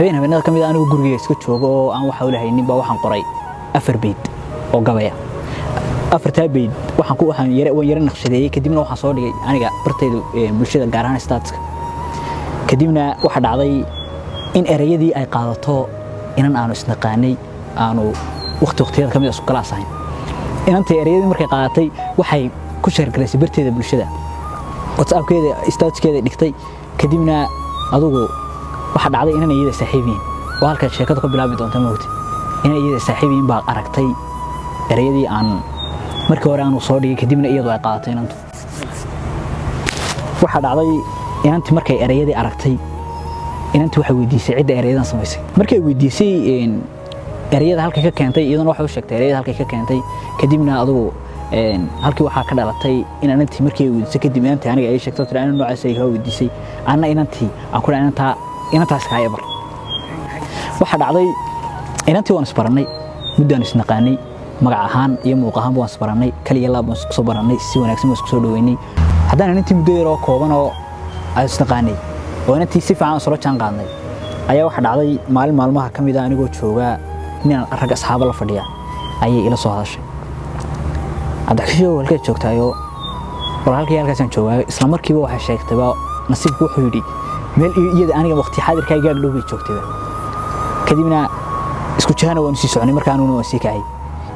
habeenada kamid anigu guriga iska joogo oo aan waxa u lahaynin ba waxaan qoray 4 beed oo gabaya afarta beed waxaan yara naqshadeeyay kadibna waxaan soo dhigay aniga bartaydu bulshada gaar ahaan staatska kadibna waxa dhacday in erayadii ay qaadato inaan aanu isnaqaanay aanu waqtiyada kamid isku kala asayn inanta erayadii markay qaadatay waxay ku sheergalaysay bartayda bulshada WhatsApp-keeda statuskeeda dhigtay kadibna adigu waxa dhacday inaan iyada saaxiibiin oo halka sheekada ku bilaabi doonto moogtay inaan iyada saaxiibiin baa aragtay erayadii aan markii hore aanu soo dhigay kadibna iyadu ay qaadatay inantu waxa dhacday inantii markay erayadii aragtay inantii waxa weydiisay cidda erayadan samaysay markay weydiisay erayada halka ka keentay iyaduna waxa u sheegtay erayada halka ka keentay kadibna adigu halkii waxa ka dhalatay in inantii markay weydiisay kadib inantii aniga ay sheegtay tiraan noocaas ay ka weydiisay ana inantii aan ku inantaas ka aybar waxa dhacday inantii waan isbaranay muddaan isnaqaanay magac ahaan iyo muuq ahaan waan isbaranay kaliya laab waan isku soo baranay si wanaagsan isku soo dhaweynay haddana inantii muddo yar oo kooban oo ay isnaqaanay oo inantii si fiican soo jaan qaadnay ayaa waxa dhacday maalmaha kamid ah anigoo jooga inaan rag asxaab la fadhiya ayay ila soo hadashay adxisho walka joogtaayo halkaas aan joogaa isla markiiba waxa sheegtay nasiibku wuxuu yiri meel iyada aniga waqti xaadirkayga gaag dhow bay joogtay kadibna isku jaana waan sii soconay markaan uu sii kacay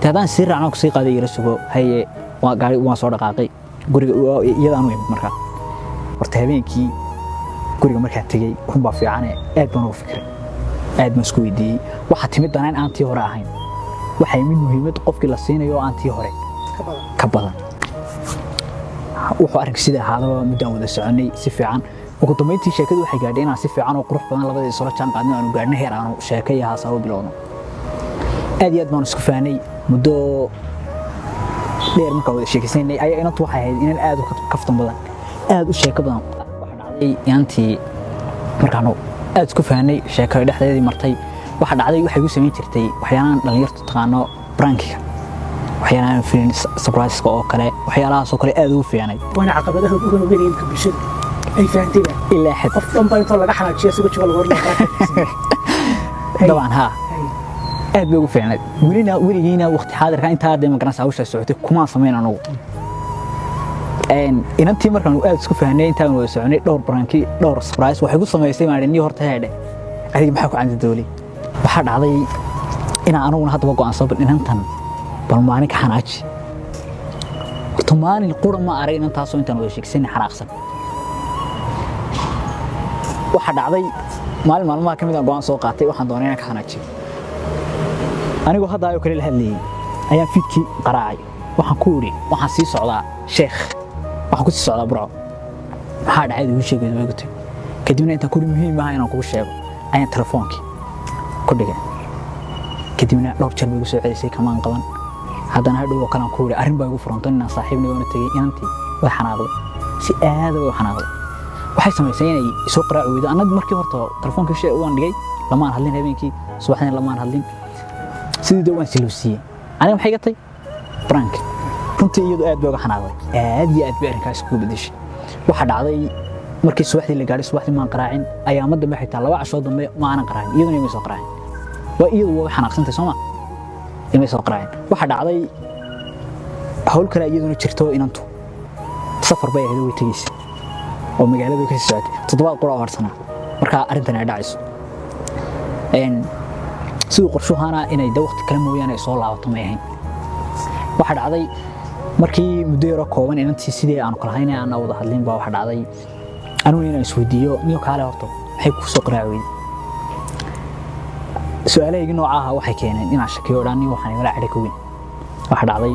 taadaan si raacno ku sii qaaday ila sugo haye waa gaari waan soo dhaqaaqay guriga iyada aanu imid markaa horta habeenkii guriga markaan tagay runba fiican aad baan ugu fikray aad ma isku weydiiyay waxa timid danaan aan tii hore ahayn waxay mid muhiimad qofkii la siinayo aan tii hore ka badan wuxuu arag sida haadaba muddo wada soconay si fiican ugu dambeyntii sheekadu waxay gaadhay inaan si fiican oo qurux badan labadii soo jaan qaadnay aanu gaadhnay heer aanu sheekayaha soo bilowno aad baan isku faanay muddo dheer marka wada sheekaysanay ayaa inantu waxay ahayd inaan aad u kaftan badan aad u sheeko badan waxa dhacday inantii markaanu aad isku faanay sheekada dhexdeedii martay waxa dhacday waxay u sameyn jirtay waxyaalaan dhalinyartu taqaano prankiga waxyaalaan film surprise oo kale waxyaalahaas oo kale aad u fiicnay وانا عقبتها ugu weynay ka bulshada ay fahanteen ilaa xad qof dhanba inta laga xanaajiyo si wajiga lagu hormaro dabcan ha aad bay ugu fiicnay weligiina waqti xaadirka inta aad ma garanaysaa hawsha socotay kuma sameyn anagu inantii markaan aad isku fahnay intaan wada soconay dhowr pranki dhowr surprise waxay ku sameysay maalintii horta heedhe adiga maxaa ku candi doolay waxa dhacday in anaguna hadda go'aansan inantan bal maalin ka xanaaji maalin qura ma arag inaan taasoo intaan wada sheegsan xanaaqsan waxa dhacday maalmaha kamid ah go'aan soo qaatay waxaan doonay inaan ka xanaajiyo anigu hadda ayo kale la hadlayay ayaan fiidkii qaraacay waxaan ku wiri waxaan sii socdaa sheekh waxaan ku sii socdaa burco maxaa dhacay uu sheegay way gutay kadibna inta ku muhiim ah inaan kugu sheego ayaan telefoonkii ku dhigay kadibna dhowr jeer bay igu soo celisay kamaan qaban haddana hadhow kala ku wiri arrin baa igu furantay inaan saaxiibnimo una tagay inantii way xanaaqday si aad way xanaaqday waxay samaysay inay soo qaraac weydo anad markii horta telefoonkii shay waan dhigay lamaan hadlin habeenkii subaxdii lamaan hadlin sidii waan siluusiyay aniga maxay gatay prank runtii iyadu aad bay uga xanaaqday aad iyo aad bay arrinkaas ku bedeshay waxa dhacday markii subaxdii la gaaray subaxdii maan qaraacin ayaa madda ma xitaa laba casho dambe ma aanan qaraacin iyaduna ma soo qaraacin waa iyadu way xanaaqsantay Soomaa inay soo qaraacin waxa dhacday hawl kale iyaduna jirto inantu safar bay ahayd way tagaysay oo magaalada ka socotay toddobaad qura horsana marka arrintan ay dhacayso sidoo qorshahaana inay waqti kale mooyaan soo laabato ma ahayn waxa dhacday markii muddo yar kooban inantii sidii aan kala haynay aan wada hadlin baa waxa dhacday anigu inaan isweydiiyo niyo kale horto maxay ku soo qaraacay su'aalahayga noocaha waxay keeneen inaan shakiyo dhaaniyo waxaan igala xidhay ku weyn waxa dhacday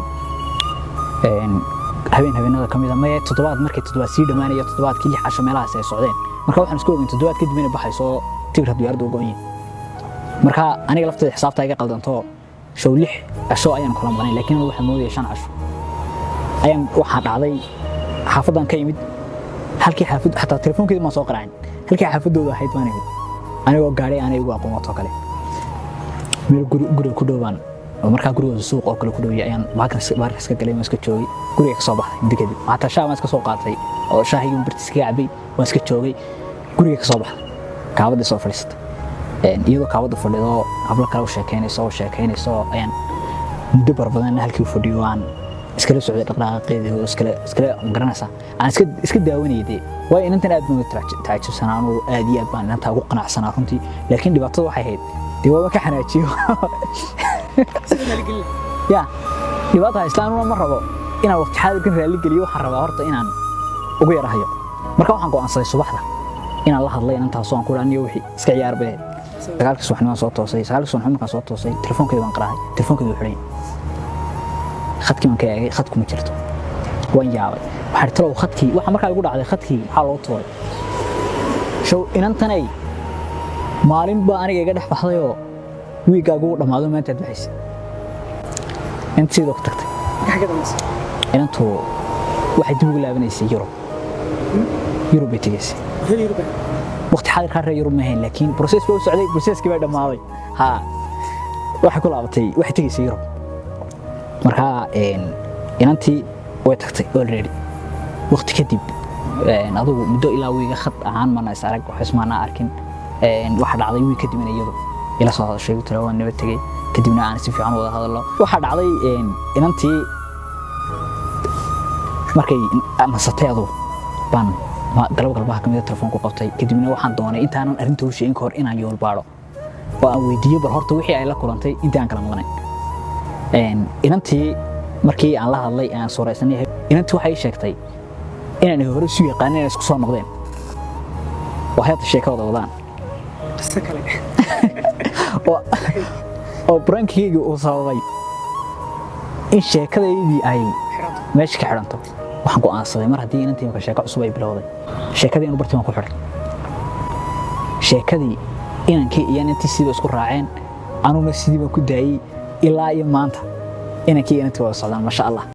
habeenada kamid ah ma toddobaad markay toddobaad sii dhamaanaya toddobaadkii 6 casho meelahaas ay socdeen marka waxaan isku ogeyn toddobaad kadib inay baxayso tigir diyaaradu go'ay marka aniga lafteeda xisaabta iga qaldanto show 6 casho ayaan kula maray laakiin waxa moodaya 5 casho ayaan waxa dhacday xaafadan ka yimid halkii xaafad xataa telefoonkeeda ma soo qaraacin halkii xaafadooda ahayd baan imid anigoo gaaray aan igu aqoonto kale meel guri ku dhawaan oo marka guriga suuq oo kale ku dhaw ayaan markas ka galay iska joogay guriga ka soo baxay digadi maanta shaah iska soo qaatay oo shaahiga bartiska cabay waan iska joogay guriga ka soo baxay kaabada soo fadhiistay iyadoo kaabada fadhido hablo kale u sheekeynayso ayaan muddo badan halkii u fadhiyo aan iskala socday dhaqdhaqaaqeedii oo iskala garanaysa aan iska daawanayay way inantan aad baan taajibsanaa oo aad iyo aad baan inanta ugu qanacsanaa runtii laakiin dhibaatada waxay ahayd dee waa ka xanaajiyo ya dhibaatada islaamuna ma rabo inaan waqti xaadirkan raali geliyo waxaan rabaa horta inaan ugu yarahayo marka waxaan go'aansaday subaxda inaan la hadlay inantaas oo aan ku dhaaniyo wixii iska ciyaar baa sagaalkii subaxnimo soo toosay markaan soo toosay telefoonkeeda baan qaraacay telefoonkeeda wuxuu leeyahay khadkii man ka eegay khadku ma jirto waan yaabay waxaan talow khadkii waxa markaa igu dhacday khadkii maxaa loo tuuray show inantanay maalin baa aniga iga dhex baxday oo wiigaagu u dhamaado maanta aad baxaysay inta sidoo ku tagtay inantu waxay dib ugu laabanaysay Yurub bay tegaysay waqti xaadirka reer Yurub ma ahayn laakiin process baa u socday processkii baa dhamaaday waxay ku laabatay waxay tegaysay Yurub marka inantii way tagtay already waqti kadib adigu muddo ilaa wiiga khad ahaan mana is arag wax ismaana arkin waxa dhacday wiig kadib iyadu ila soo hadashay telefoon nabad tagay kadibna aan si fiican wada hadalno waxa dhacday inantii markay nasatay adigu baan galabgalbaha kamid telefoon ku qabtay kadibna waxaan doonay intaanan arrinta u sheegin hor inaan yool baaro oo aan weydiiyo bal horta wixii ay la kulantay intaan kala maqnay inantii markii aan la hadlay aan sooraysanay inantii waxay sheegtay inaan hore isu yaqaaneen isku soo noqdeen waxay sheekada wadaan sakale oo brankii uu sababay in sheekadaydii ay meesha ka xiranto waxaan go'aansaday mar haddii inantii marka sheeko cusub ay bilowday sheekadii inuu bartaan ku xiray sheekadii inankii iyo inantii sidoo isku raaceen anuna sidii baan ku daayay ilaa iyo maanta inankii inantii wada socdaan ma sha Allah